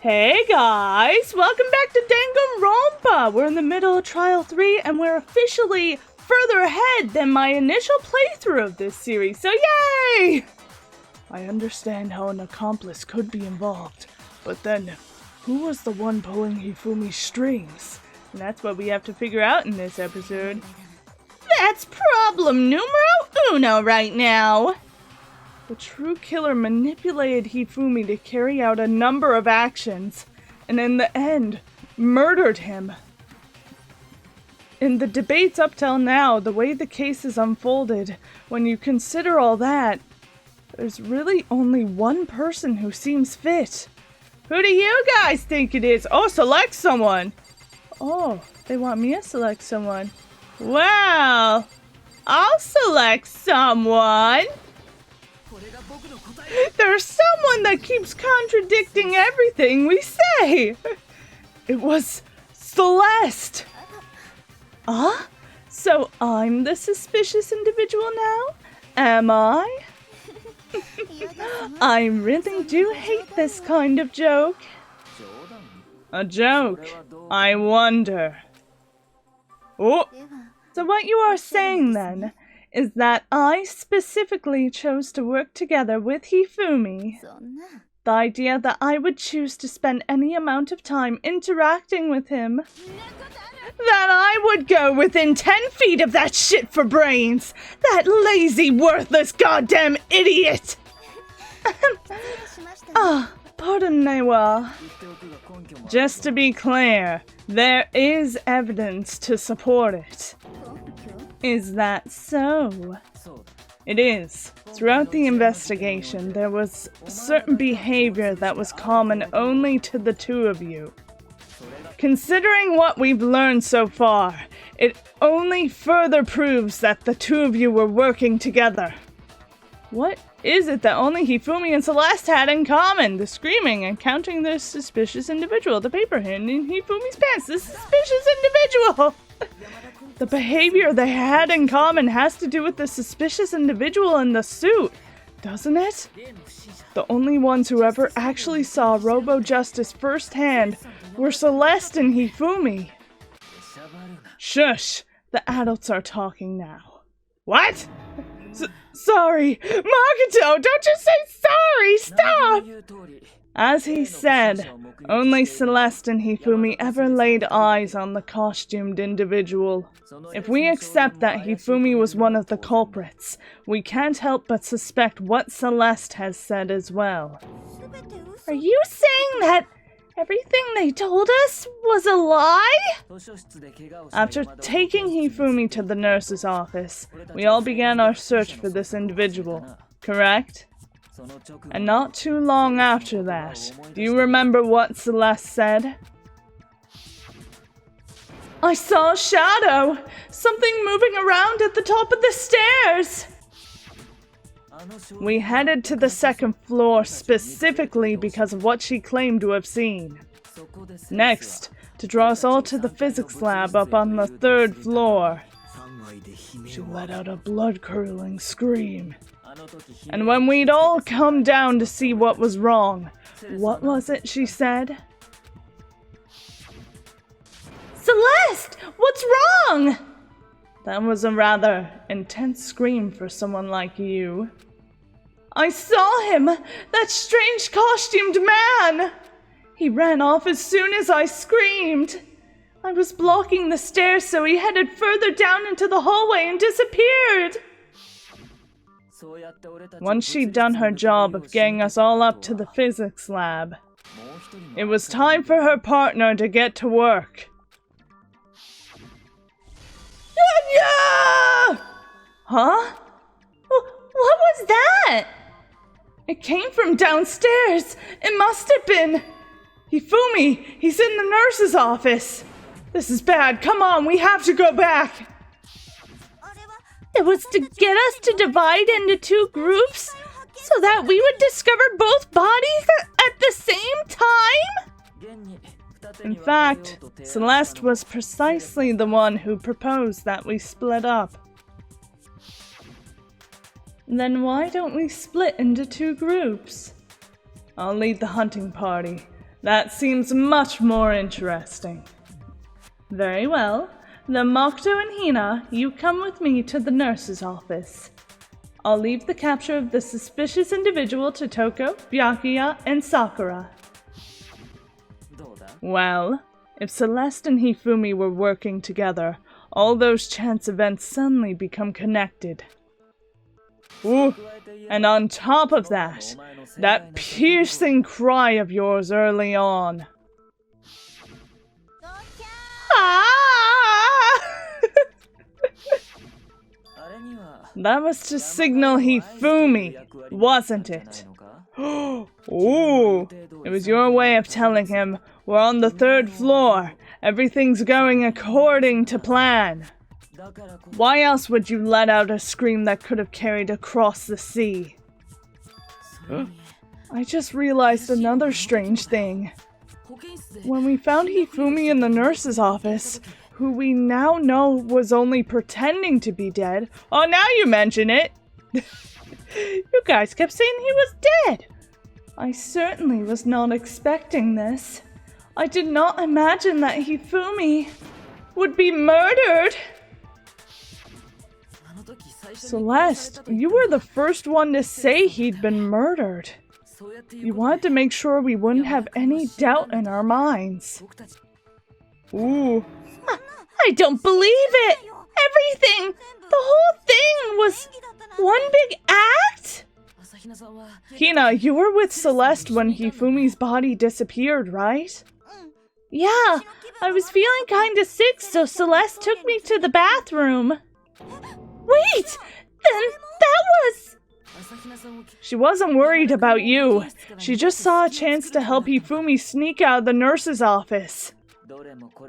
Hey guys, welcome back to Danganronpa! We're in the middle of Trial 3 and we're officially further ahead than my initial playthrough of this series, so yay! I understand how an accomplice could be involved, but then, who was the one pulling Hifumi's strings? And that's what we have to figure out in this episode. That's problem numero uno right now! The true killer manipulated Hifumi to carry out a number of actions, and in the end, murdered him. In the debates up till now, the way the case is unfolded, when you consider all that, there's really only one person who seems fit. Who do you guys think it is? Oh, select someone! Oh, they want me to select someone. Well, I'll select someone! There's someone that keeps contradicting everything we say! It was Celeste! So I'm the suspicious individual now? Am I? I really do hate this kind of joke. A joke? I wonder. Oh! So what you are saying then is that I specifically chose to work together with Hifumi. The idea that I would choose to spend any amount of time interacting with him. That I would go within 10 feet of that shit for brains! That lazy, worthless, goddamn idiot! Pardonnez-moi. Just to be clear, there is evidence to support it. Is that so? It is. Throughout the investigation, there was certain behavior that was common only to the two of you. Considering what we've learned so far, it only further proves that the two of you were working together. What is it that only Hifumi and Celeste had in common? The screaming and counting the suspicious individual, the paper hidden in Hifumi's pants, the suspicious individual! The behavior they had in common has to do with the suspicious individual in the suit, doesn't it? The only ones who ever actually saw Robo-Justice firsthand were Celeste and Hifumi. Shush! The adults are talking now. What? Sorry! Makoto, don't you say sorry! Stop! As he said, only Celeste and Hifumi ever laid eyes on the costumed individual. If we accept that Hifumi was one of the culprits, we can't help but suspect what Celeste has said as well. Are you saying that everything they told us was a lie? After taking Hifumi to the nurse's office, we all began our search for this individual, correct? And not too long after that, do you remember what Celeste said? I saw a shadow! Something moving around at the top of the stairs! We headed to the second floor specifically because of what she claimed to have seen. Next, to draw us all to the physics lab up on the third floor. She let out a blood-curdling scream. And when we'd all come down to see what was wrong, what was it she said? Celeste! What's wrong? That was a rather intense scream for someone like you. I saw him! That strange costumed man! He ran off as soon as I screamed. I was blocking the stairs, so he headed further down into the hallway and disappeared. Once she'd done her job of getting us all up to the physics lab, it was time for her partner to get to work. Huh? What was that? It came from downstairs. It must have been Hifumi. He's in the nurse's office. This is bad. Come on, we have to go back. It was to get us to divide into two groups so that we would discover both bodies at the same time? In fact, Celeste was precisely the one who proposed that we split up. Then why don't we split into two groups? I'll lead the hunting party. That seems much more interesting. Very well. Then Makoto and Hina, you come with me to the nurse's office. I'll leave the capture of the suspicious individual to Toko, Byakuya, and Sakura. Well, if Celeste and Hifumi were working together, all those chance events suddenly become connected. Ooh, and on top of that, that piercing cry of yours early on. Ah! That was to signal Hifumi, wasn't it? Ooh, it was your way of telling him, we're on the 3rd floor, everything's going according to plan. Why else would you let out a scream that could have carried across the sea? I just realized another strange thing. When we found Hifumi in the nurse's office, who we now know was only pretending to be dead. Oh, now you mention it! You guys kept saying he was dead! I certainly was not expecting this. I did not imagine that Hifumi would be murdered! Celeste, you were the first one to say he'd been murdered. You wanted to make sure we wouldn't have any doubt in our minds. Ooh. I don't believe it! Everything! The whole thing was one big act? Hina, you were with Celeste when Hifumi's body disappeared, right? Yeah, I was feeling kinda sick, so Celeste took me to the bathroom. Wait! Then that was... She wasn't worried about you. She just saw a chance to help Hifumi sneak out of the nurse's office.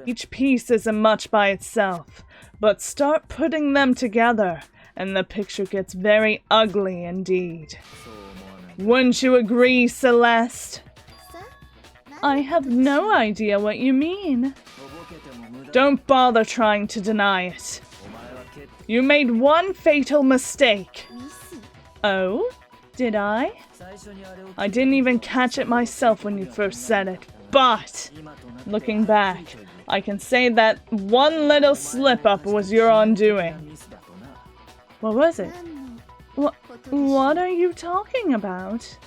Each piece isn't much by itself, but start putting them together, and the picture gets very ugly indeed. Wouldn't you agree, Celeste? I have no idea what you mean. Don't bother trying to deny it. You made one fatal mistake. Oh? Did I? I didn't even catch it myself when you first said it, but looking back, I can say that one little slip-up was your undoing. What was it? What are you talking about?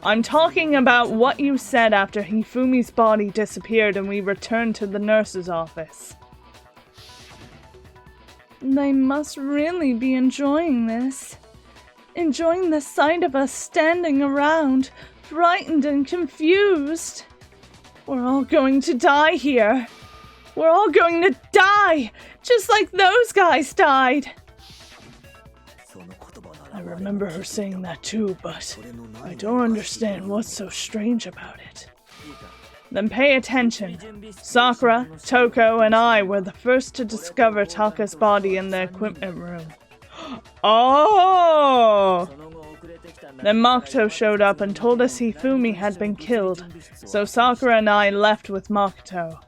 I'm talking about what you said after Hifumi's body disappeared and we returned to the nurse's office. They must really be enjoying this. Enjoying the sight of us standing around, frightened and confused. We're all going to die here. We're all going to die, just like those guys died. I remember her saying that too, but I don't understand what's so strange about it. Then pay attention. Sakura, Toko, and I were the first to discover Taka's body in the equipment room. Oh! Then Makoto showed up and told us Hifumi had been killed, so Sakura and I left with Makoto.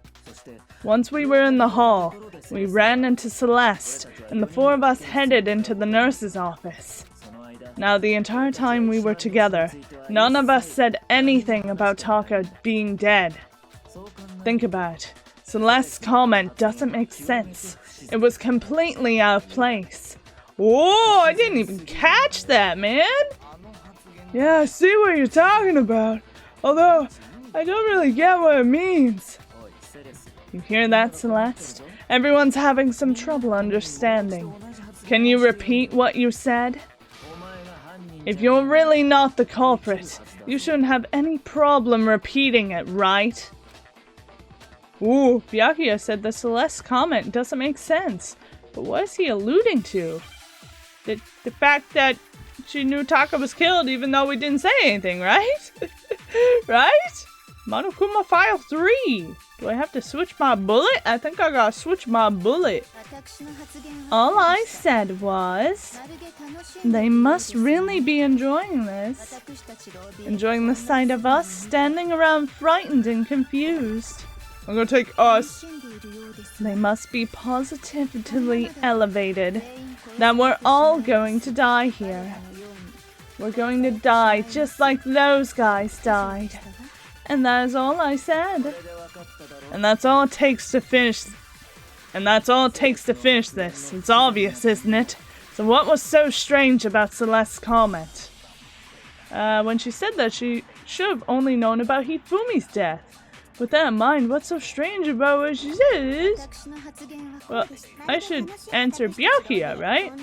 Once we were in the hall, we ran into Celeste, and the 4 of us headed into the nurse's office. Now, the entire time we were together, none of us said anything about Taka being dead. Think about it. Celeste's comment doesn't make sense. It was completely out of place. Whoa, I didn't even catch that, man! Yeah, I see what you're talking about. Although, I don't really get what it means. You hear that, Celeste? Everyone's having some trouble understanding. Can you repeat what you said? If you're really not the culprit, you shouldn't have any problem repeating it, right? Ooh, Byakuya said the Celeste comment doesn't make sense. But what is he alluding to? The fact that she knew Taka was killed even though we didn't say anything, right? Right? Monokuma File 3. Do I have to switch my bullet? I think I gotta switch my bullet. All I said was, they must really be enjoying this. Enjoying the sight of us standing around frightened and confused. I'm gonna take us. They must be positively elevated that we're all going to die here. We're going to die just like those guys died. And that is all I said. And that's all it takes to finish. And that's all it takes to finish this. It's obvious, isn't it? So what was so strange about Celeste's comment? When she said that, she should have only known about Hifumi's death. With that in mind, what's so strange about what she says? Well, I should answer Byakuya, right?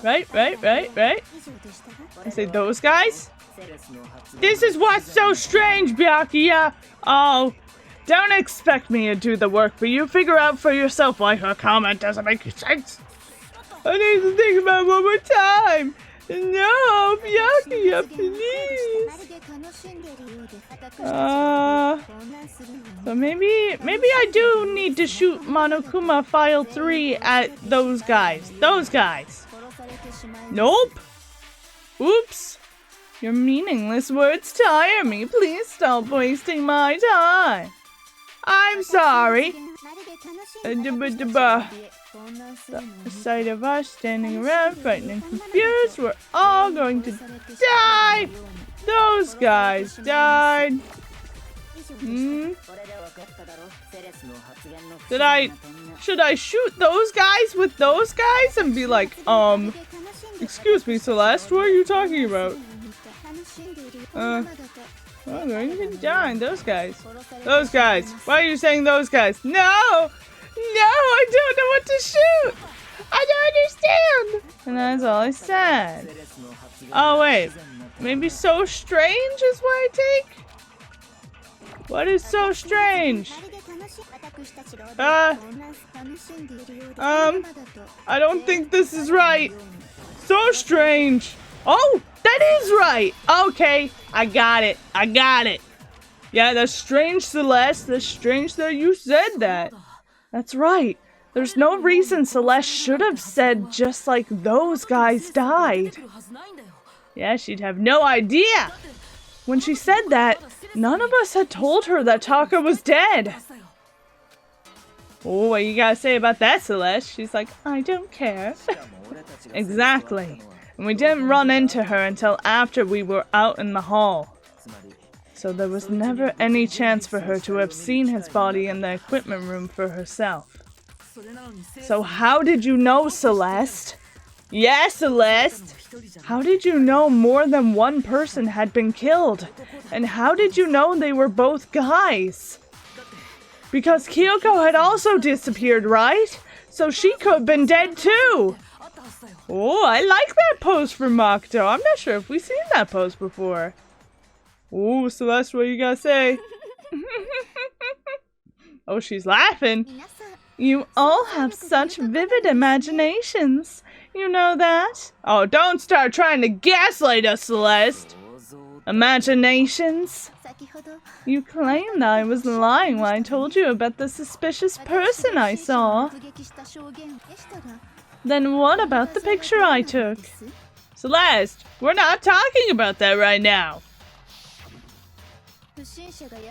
Right? I say those guys? This is what's so strange, Byakuya! Oh, don't expect me to do the work, but you figure out for yourself why her comment doesn't make sense. I need to think about it one more time. No, Byakuya, please. So maybe I do need to shoot Monokuma File 3 at those guys. Those guys. Nope. Oops. Your meaningless words tire me. Please stop wasting my time. I'm sorry. The sight of us standing around, frightened and confused, we're all going to die! Those guys died! Should I shoot those guys with those guys and be like, excuse me, Celeste, what are you talking about? Oh, they're going to die, those guys. Those guys. Why are you saying those guys? No! No, I don't know what to shoot! I don't understand! And that's all I said. Oh, wait. Maybe so strange is what I take? What is so strange? I don't think this is right. So strange. Oh, that is right. Okay, I got it. Yeah, that's strange, Celeste. That's strange that you said that. That's right. There's no reason Celeste should have said just like those guys died. Yeah, she'd have no idea. When she said that, none of us had told her that Taka was dead. Oh, what you gotta say about that, Celeste? She's like, I don't care. Exactly. And we didn't run into her until after we were out in the hall. So there was never any chance for her to have seen his body in the equipment room for herself. So how did you know, Celeste? Yes, Celeste! How did you know more than one person had been killed? And how did you know they were both guys? Because Kyoko had also disappeared, right? So she could have been dead too! Oh, I like that pose for Makoto. I'm not sure if we've seen that pose before. Oh, Celeste, what you gotta say? Oh, she's laughing. You all have such vivid imaginations. You know that? Oh, don't start trying to gaslight us, Celeste. Imaginations? You claimed I was lying when I told you about the suspicious person I saw. Then what about the picture I took? Celeste, we're not talking about that right now.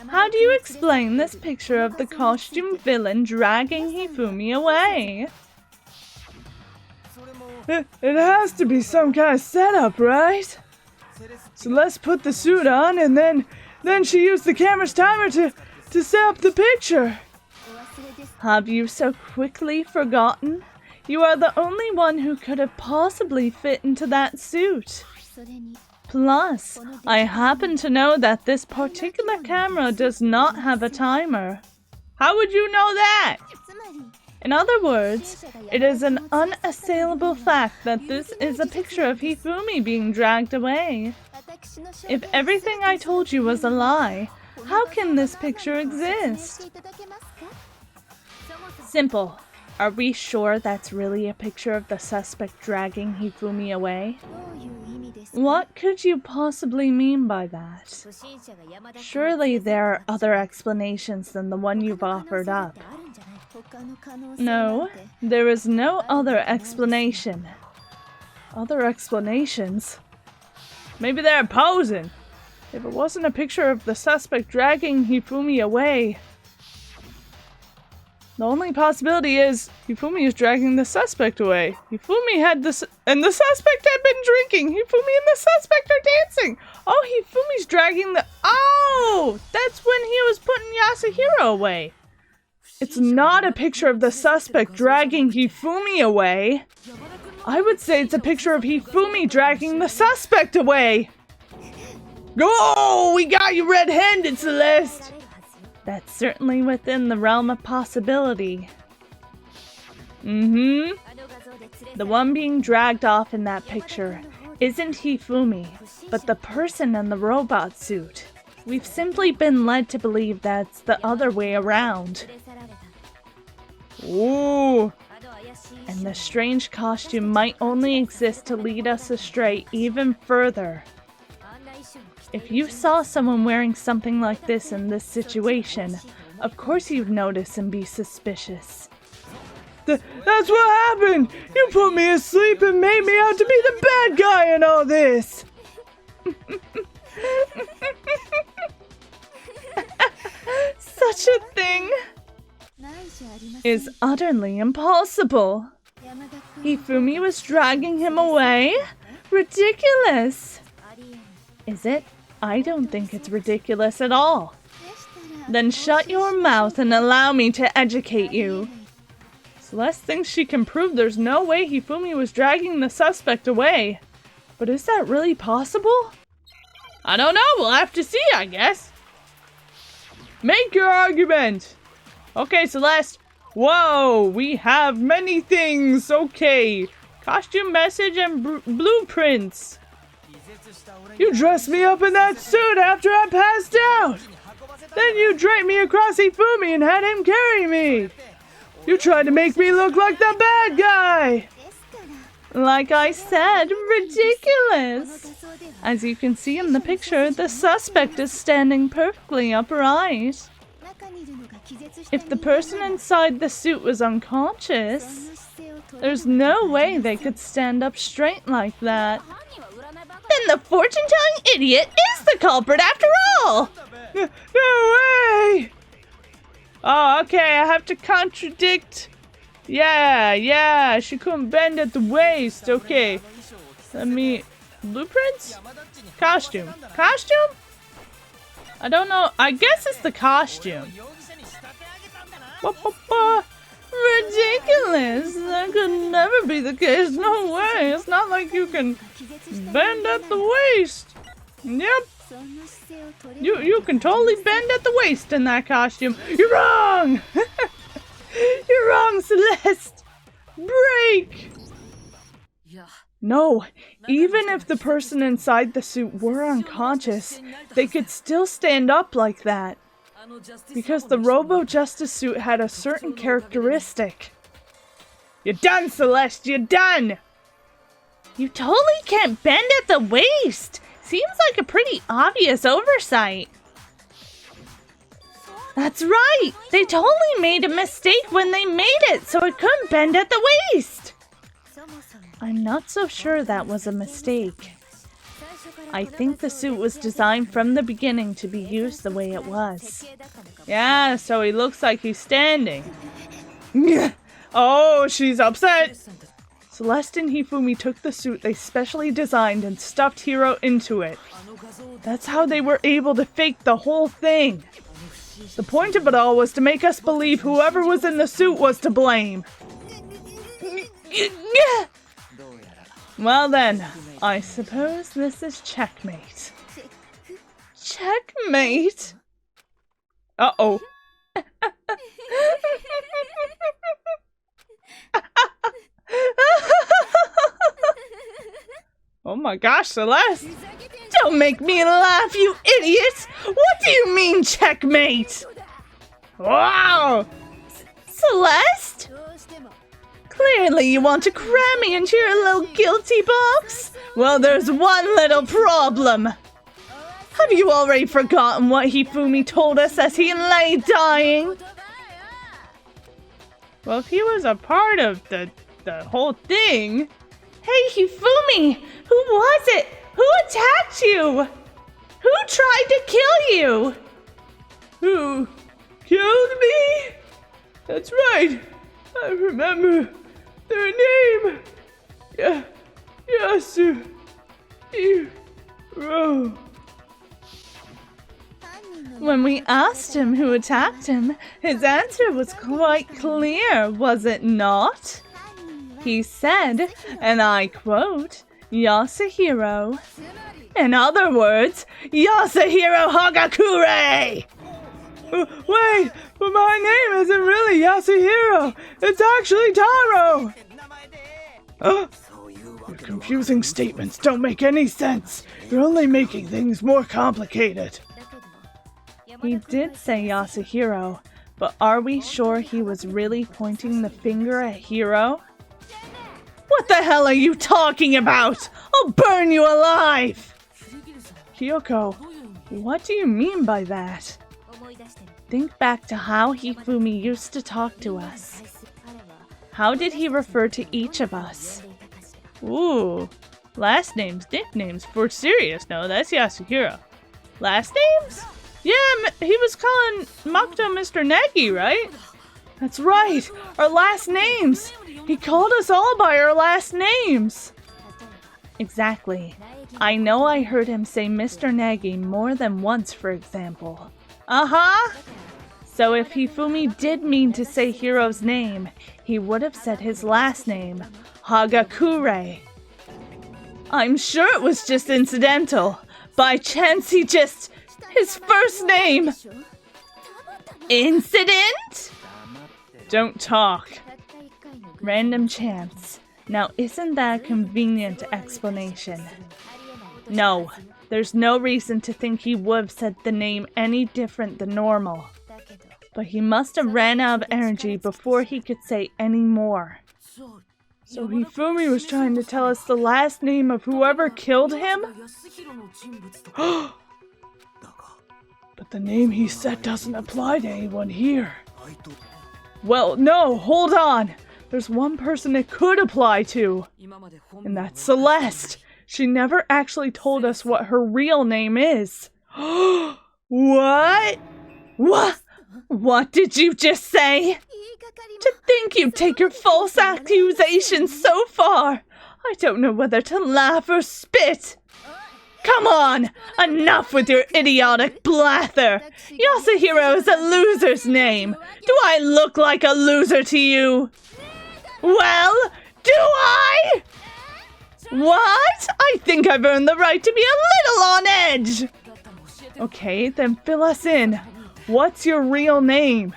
How do you explain this picture of the costume villain dragging Hifumi away? It has to be some kind of setup, right? Celeste put the suit on and then she used the camera's timer to set up the picture. Have you so quickly forgotten? You are the only one who could have possibly fit into that suit. Plus, I happen to know that this particular camera does not have a timer. How would you know that? In other words, it is an unassailable fact that this is a picture of Hifumi being dragged away. If everything I told you was a lie, how can this picture exist? Simple. Are we sure that's really a picture of the suspect dragging Hifumi away? What could you possibly mean by that? Surely there are other explanations than the one you've offered up. No, there is no other explanation. Other explanations? Maybe they're posing. If it wasn't a picture of the suspect dragging Hifumi away, The only possibility is Hifumi is dragging the suspect away. Hifumi had this, and the suspect had been drinking. Hifumi and the suspect are dancing. Oh, Hifumi's dragging the... Oh, that's when he was putting Yasuhiro away. It's not a picture of the suspect dragging Hifumi away. I would say it's a picture of Hifumi dragging the suspect away. Oh, we got you red-handed, Celeste. That's certainly within the realm of possibility. The one being dragged off in that picture isn't Hifumi, but the person in the robot suit. We've simply been led to believe that's the other way around. Ooh. And the strange costume might only exist to lead us astray even further. If you saw someone wearing something like this in this situation, of course you'd notice and be suspicious. That's what happened! You put me asleep and made me out to be the bad guy in all this! Such a thing is utterly impossible. Hifumi was dragging him away? Ridiculous! Is it? I don't think it's ridiculous at all. Then shut your mouth and allow me to educate you. Celeste thinks she can prove there's no way Hifumi was dragging the suspect away. But is that really possible? I don't know, we'll have to see, I guess. Make your argument! Okay, Celeste. Whoa, we have many things, okay. Costume message and blueprints. You dressed me up in that suit after I passed out. Then you draped me across Hifumi and had him carry me. You tried to make me look like the bad guy. Like I said, ridiculous. As you can see in the picture, the suspect is standing perfectly upright. If the person inside the suit was unconscious, there's no way they could stand up straight like that. Then the fortune-telling idiot is the culprit after all! No way! Oh, okay, I have to contradict. Yeah, she couldn't bend at the waist. Okay. Let me... Blueprints? Costume. Costume? I don't know. I guess it's the costume. Ridiculous! That could never be the case. No way. It's not like you can bend at the waist. Yep. You can totally bend at the waist in that costume. You're wrong! You're wrong, Celeste! Break! No, even if the person inside the suit were unconscious, they could still stand up like that. Because the Robo-Justice suit had a certain characteristic. You're done, Celeste! You're done! You totally can't bend at the waist! Seems like a pretty obvious oversight. That's right! They totally made a mistake when they made it, so it couldn't bend at the waist! I'm not so sure that was a mistake. I think the suit was designed from the beginning to be used the way it was. Yeah, so he looks like he's standing. Oh, she's upset! Celeste and Hifumi took the suit they specially designed and stuffed Hiro into it. That's how they were able to fake the whole thing. The point of it all was to make us believe whoever was in the suit was to blame. Well then, I suppose this is checkmate. Checkmate? Uh-oh. Oh my gosh, Celeste! Don't make me laugh, you idiot! What do you mean, checkmate? Wow! Celeste? Clearly you want to cram me into your little guilty box? Well, there's one little problem. Have you already forgotten what Hifumi told us as he lay dying? Well, if he was a part of the whole thing... Hey, Hifumi! Who was it? Who attacked you? Who tried to kill you? Who killed me? That's right. I remember their name. Yasuhiro. When we asked him who attacked him, his answer was quite clear, was it not? He said, and I quote, Yasuhiro. In other words, Yasuhiro Hagakure! Wait, but my name isn't really Yasuhiro. It's actually Taro. Your confusing statements don't make any sense. You're only making things more complicated. He did say Yasuhiro, but are we sure he was really pointing the finger at Hiro? What the hell are you talking about? I'll burn you alive! Kyoko, what do you mean by that? Think back to how Hifumi used to talk to us. How did he refer to each of us? Ooh, last names, nicknames, for serious. No, that's Yasuhiro. Last names? Yeah, he was calling Makoto Mr. Negi, right? That's right, our last names. He called us all by our last names. Exactly. I know I heard him say Mr. Negi more than once, for example. So if Hifumi did mean to say Hiro's name, he would have said his last name, Hagakure. I'm sure it was just incidental. By chance his first name. Incident? Don't talk. Random chance. Now isn't that a convenient explanation? No, there's no reason to think he would have said the name any different than normal. But he must have ran out of energy before he could say any more. So Hifumi was trying to tell us the last name of whoever killed him? But the name he said doesn't apply to anyone here. Well, no, hold on. There's one person it could apply to. And that's Celeste. She never actually told us what her real name is. What? What did you just say? To think you'd take your false accusations so far. I don't know whether to laugh or spit. Come on! Enough with your idiotic blather! Yasuhiro is a loser's name! Do I look like a loser to you? Well, do I? What? I think I've earned the right to be a little on edge! Okay, then fill us in. What's your real name?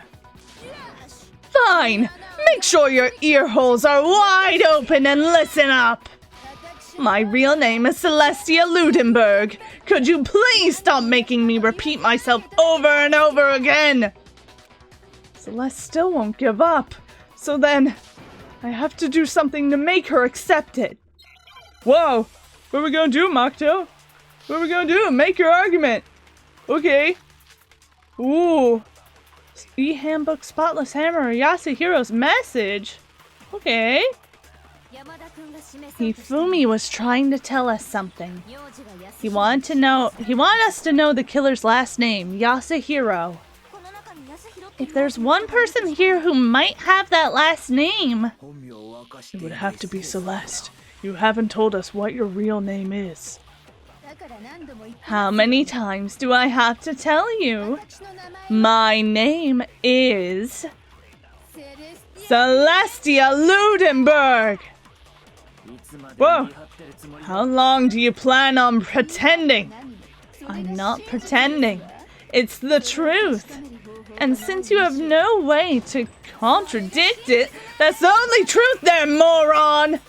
Fine! Make sure your ear holes are wide open and listen up! My real name is Celestia Ludenberg. Could you please stop making me repeat myself over and over again? Celeste still won't give up. So then, I have to do something to make her accept it. Whoa! What are we gonna do, Makoto? What are we gonna do? Make your argument. Okay. Ooh. E-handbook, spotless hammer, Yasuhiro's message. Okay. Hifumi was trying to tell us something. He wanted us to know the killer's last name, Yasuhiro. If there's one person here who might have that last name, it would have to be Celeste. You haven't told us what your real name is. How many times do I have to tell you? My name is Celestia Ludenberg! Whoa! How long do you plan on pretending? I'm not pretending. It's the truth. And since you have no way to contradict it, that's the only truth there, moron!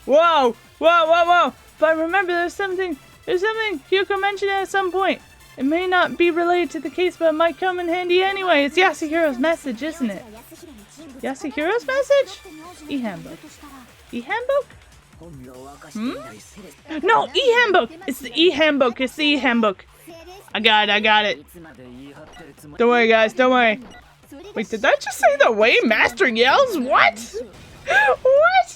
Whoa! If I remember, there's something Kyoko mentioned at some point. It may not be related to the case, but it might come in handy anyway. It's Yasuhiro's message, isn't it? Yasuhiro's message? E-handbook. E-handbook? No, e-handbook! It's the e-handbook. It's the e-handbook. I got it. Don't worry, guys. Don't worry. Wait, did that just say the way Master yells? What? What?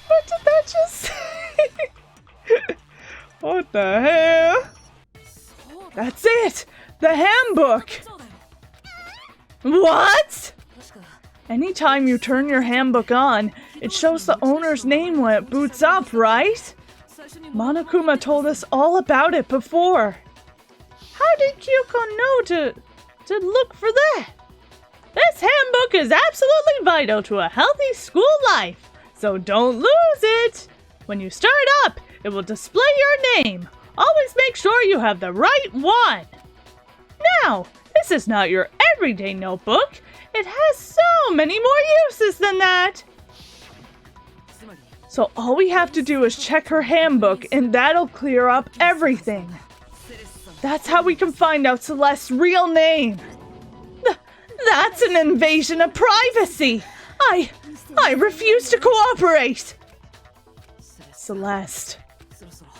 What did that just say? What the hell? That's it! The handbook! What? Anytime you turn your handbook on, it shows the owner's name when it boots up, right? Monokuma told us all about it before. How did Kyuko know to look for that? This handbook is absolutely vital to a healthy school life, so don't lose it. When you start up, it will display your name. Always make sure you have the right one. Now, this is not your everyday notebook. It has so many more uses than that. So all we have to do is check her handbook and that'll clear up everything. That's how we can find out Celeste's real name. That's an invasion of privacy. I refuse to cooperate. Celeste,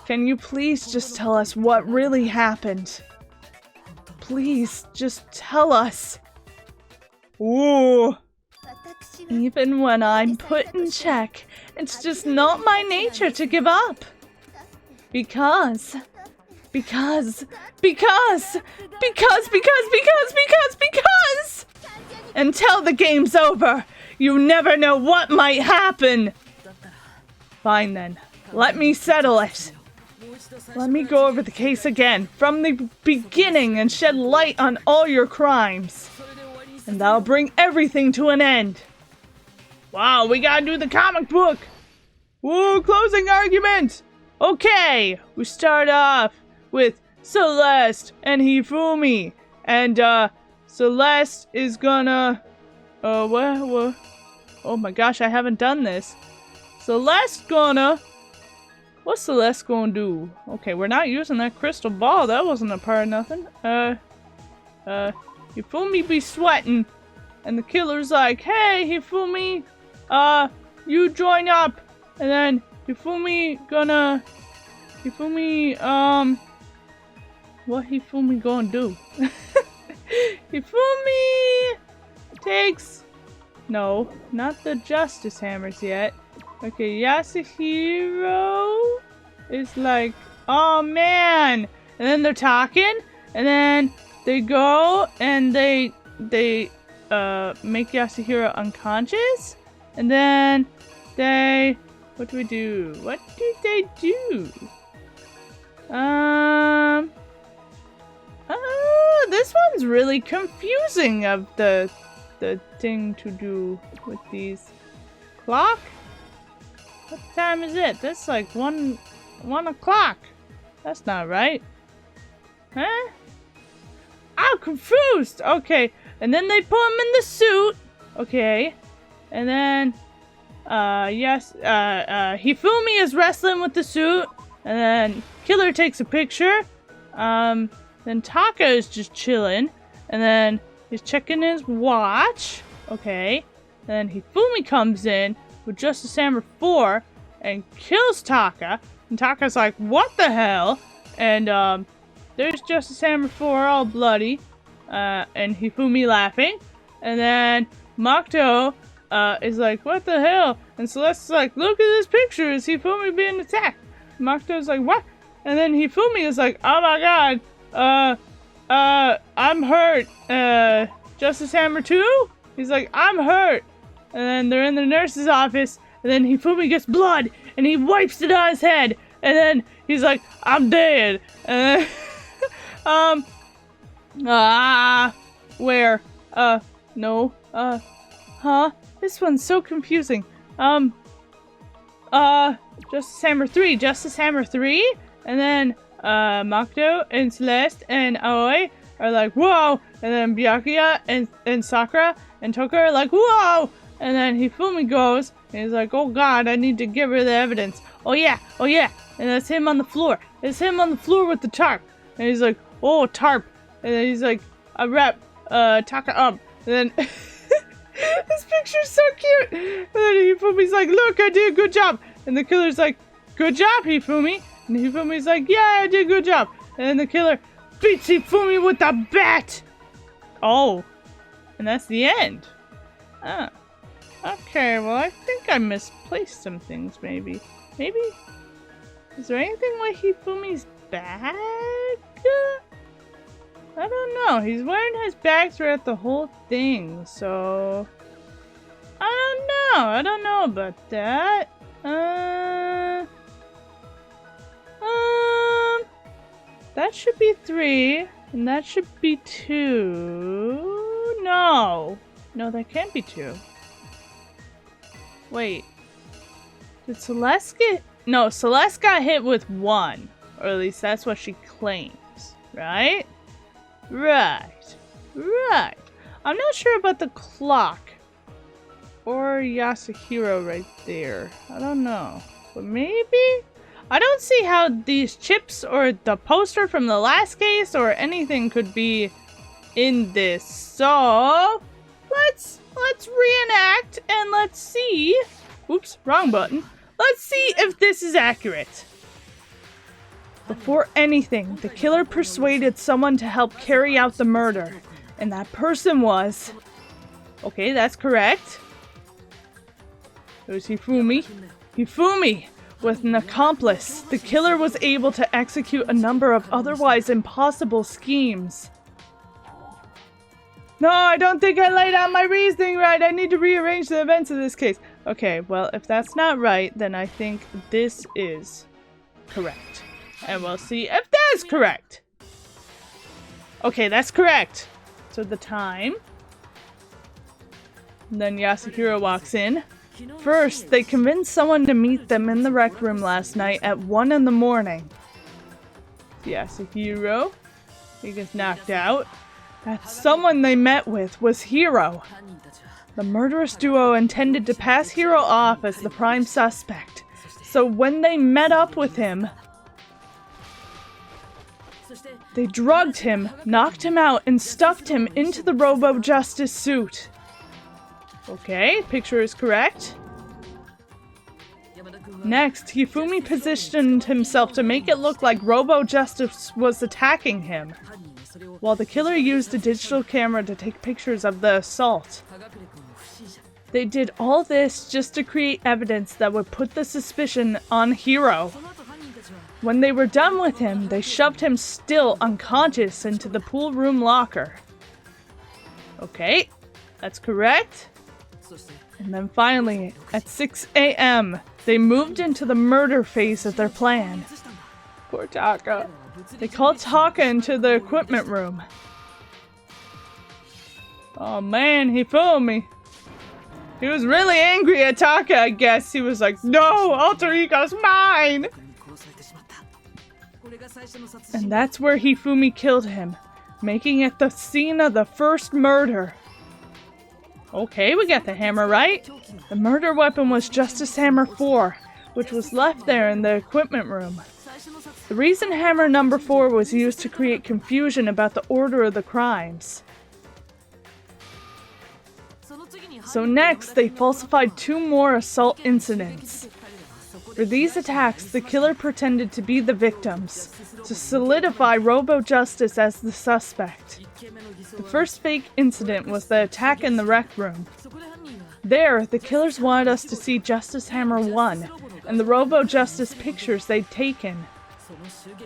can you please just tell us what really happened? Please, just tell us. Ooh. Even when I'm put in check, it's just not my nature to give up. Because. Until the game's over, you never know what might happen. Fine then, let me settle it. Let me go over the case again, from the beginning, and shed light on all your crimes. And that'll bring everything to an end. Wow, we gotta do the comic book! Woo, closing argument! Okay, we start off with Celeste and Hifumi. And, Celeste is gonna... what? Oh my gosh, I haven't done this. Celeste gonna... What's Celeste gonna do? Okay, we're not using that crystal ball. That wasn't a part of nothing. Hifumi be sweating. And the killer's like, hey, Hifumi, you join up. And then Hifumi, what Hifumi gonna do? Hifumi takes, no, not the Justice Hammers yet. Okay, Yasuhiro is like, oh man. And then they're talking, and then they go and they make Yasuhiro unconscious, and then they, what do we do? What did they do? This one's really confusing of the thing to do with these. Clock? What time is it? That's like 1 o'clock. That's not right. Huh? I'm confused! Okay, and then they put him in the suit. Okay. And then, Hifumi is wrestling with the suit. And then Killer takes a picture. Then Taka is just chilling. And then he's checking his watch. Okay. And then Hifumi comes in with Justice Hammer 4 and kills Taka. And Taka's like, what the hell? And, there's Justice Hammer 4 all bloody. And Hifumi laughing. And then Makoto is like, what the hell? And Celeste's like, look at this picture. Is Hifumi being attacked? Makoto's like, what? And then Hifumi is like, oh my god. I'm hurt. Justice Hammer 2? He's like, I'm hurt. And then they're in the nurse's office. And then Hifumi gets blood. And he wipes it on his head. And then he's like, I'm dead. And then, where? No. Huh? This one's so confusing. Justice Hammer 3. Justice Hammer 3? And then, Makoto and Celeste and Aoi are like, whoa! And then Byakuya and Sakura and Toka are like, whoa! And then Hifumi goes, and he's like, oh god, I need to get rid of the evidence. Oh yeah! And that's him on the floor. It's him on the floor with the tarp. And he's like, oh, tarp. And then he's like, I wrap, Taka up. And then, this picture's so cute! And then Hifumi's like, look, I did a good job! And the killer's like, good job, Hifumi! And Hifumi's like, yeah, I did a good job! And then the killer beats Hifumi with a bat! Oh. And that's the end. Ah. Okay, well, I think I misplaced some things, maybe. Maybe? Is there anything with Hifumi's bag? I don't know. He's wearing his bag throughout the whole thing, so... I don't know about that. That should be 3, and that should be 2. No, that can't be 2. Wait, did Celeste get? No, Celeste got hit with 1, or at least that's what she claims, right? Right. I'm not sure about the clock or Yasuhiro right there. I don't know, but maybe. I don't see how these chips or the poster from the last case or anything could be in this. So let's reenact and let's see. Oops, wrong button. Let's see if this is accurate. Before anything, the killer persuaded someone to help carry out the murder, and that person was... Okay, that's correct. It was Hifumi. With an accomplice, the killer was able to execute a number of otherwise impossible schemes. No, I don't think I laid out my reasoning right. I need to rearrange the events of this case. Okay, well, if that's not right, then I think this is correct. And we'll see if that's correct. Okay, that's correct. So the time. And then Yasuhiro walks in. First, they convinced someone to meet them in the rec room last night at 1 in the morning. Yasuhiro, he gets knocked out. That someone they met with was Hiro. The murderous duo intended to pass Hiro off as the prime suspect. So when they met up with him, they drugged him, knocked him out, and stuffed him into the Robo-Justice suit. Okay, picture is correct. Next, Hifumi positioned himself to make it look like Robo-Justice was attacking him, while the killer used a digital camera to take pictures of the assault. They did all this just to create evidence that would put the suspicion on Hiro. When they were done with him, they shoved him still unconscious into the pool room locker. Okay, that's correct. And then finally, at 6 a.m., they moved into the murder phase of their plan. Poor Taka. They called Taka into the equipment room. Oh man, he fooled me. He was really angry at Taka, I guess. He was like, no, alter ego's mine! And that's where Hifumi killed him, making it the scene of the first murder. Okay, we got the hammer right. The murder weapon was Justice Hammer 4, which was left there in the equipment room. The reason hammer number 4 was used to create confusion about the order of the crimes. So next, they falsified 2 more assault incidents. For these attacks, the killer pretended to be the victims, to solidify Robo-Justice as the suspect. The first fake incident was the attack in the rec room. There, the killers wanted us to see Justice Hammer 1 and the Robo-Justice pictures they'd taken.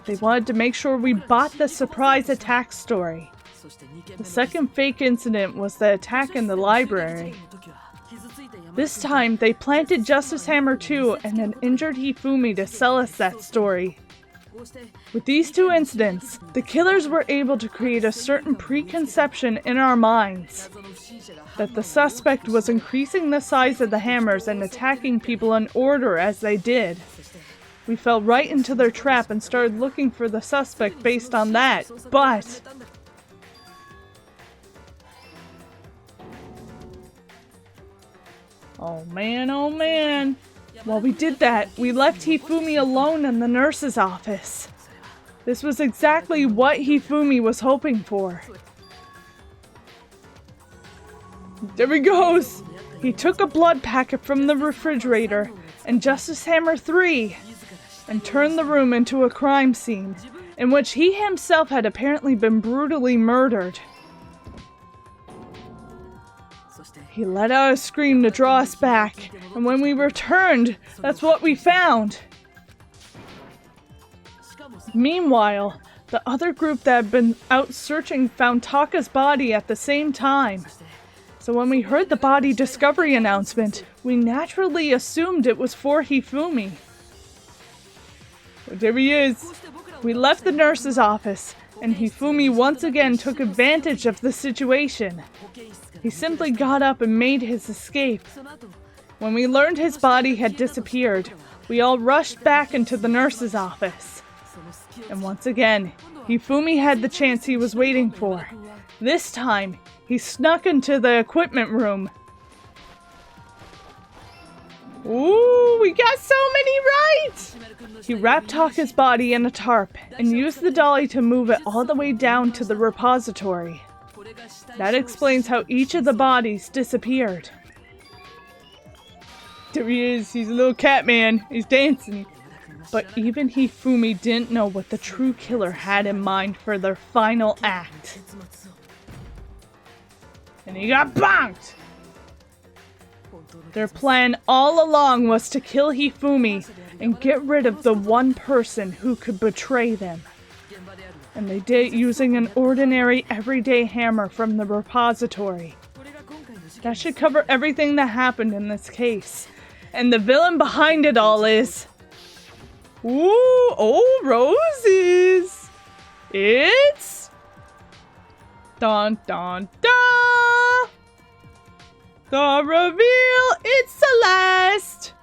They wanted to make sure we bought the surprise attack story. The second fake incident was the attack in the library. This time, they planted Justice Hammer 2 and an injured Hifumi to sell us that story. With these 2 incidents, the killers were able to create a certain preconception in our minds that the suspect was increasing the size of the hammers and attacking people in order as they did. We fell right into their trap and started looking for the suspect based on that, but... Oh man. While we did that, we left Hifumi alone in the nurse's office. This was exactly what Hifumi was hoping for. There he goes! He took a blood packet from the refrigerator and Justice Hammer 3 and turned the room into a crime scene in which he himself had apparently been brutally murdered. He let out a scream to draw us back, and when we returned, that's what we found. Meanwhile, The other group that had been out searching found Taka's body at the same time. So when we heard the body discovery announcement, we naturally assumed it was for Hifumi. But there he is. We left the nurse's office, and Hifumi once again took advantage of the situation. He simply got up and made his escape. When we learned his body had disappeared, we all rushed back into the nurse's office. And once again, Hifumi had the chance he was waiting for. This time, he snuck into the equipment room. Ooh, we got so many right! He wrapped Taka's body in a tarp and used the dolly to move it all the way down to the repository. That explains how each of the bodies disappeared. There he is, he's a little cat man, he's dancing. But even Hifumi didn't know what the true killer had in mind for their final act. And he got bonked! Their plan all along was to kill Hifumi and get rid of the one person who could betray them. And they did it using an ordinary everyday hammer from the repository. That should cover everything that happened in this case. And the villain behind it all is... Ooh, oh, roses! It's... Dun dun dun! The reveal, it's Celeste!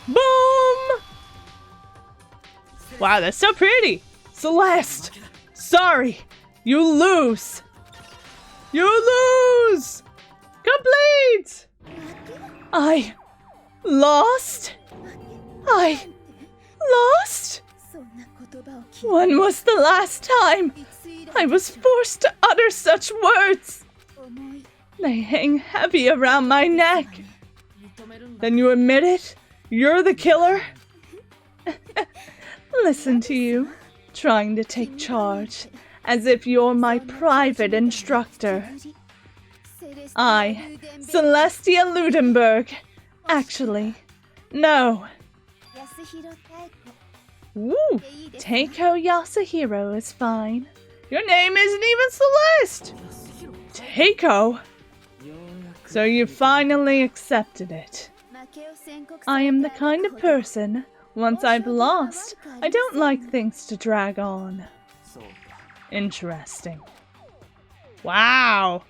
Boom! Wow, that's so pretty! Celeste! Sorry, you lose! You lose! Complete! I lost? I lost? When was the last time I was forced to utter such words? They hang heavy around my neck. Then you admit it? You're the killer? Listen to you, trying to take charge, as if you're my private instructor. I, Celestia Ludenberg. Actually, no. Ooh, Teiko Yasuhiro is fine. Your name isn't even Celeste! Teiko? So you finally accepted it. I am the kind of person, once I've lost, I don't like things to drag on. Interesting. Wow!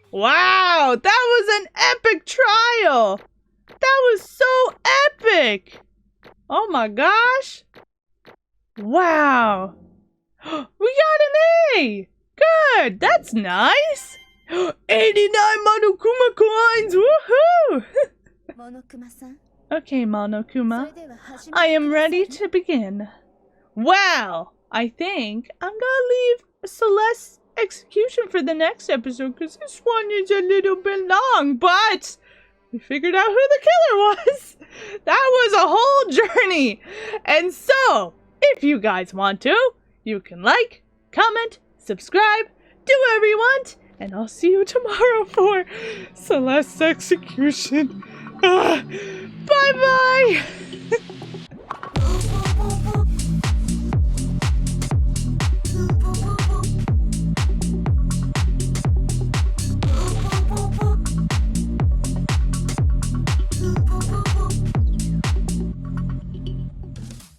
Wow! That was an epic trial! That was so epic! Oh my gosh! Wow! We got an A! Good! That's nice! 89 Monokuma coins! Woohoo! Okay, Monokuma. I am ready to begin. Well, I think I'm gonna leave Celeste's execution for the next episode because this one is a little bit long, but we figured out who the killer was. That was a whole journey. And so, if you guys want to, you can like, comment, subscribe, do whatever you want, and I'll see you tomorrow for Celeste's execution. Bye-bye!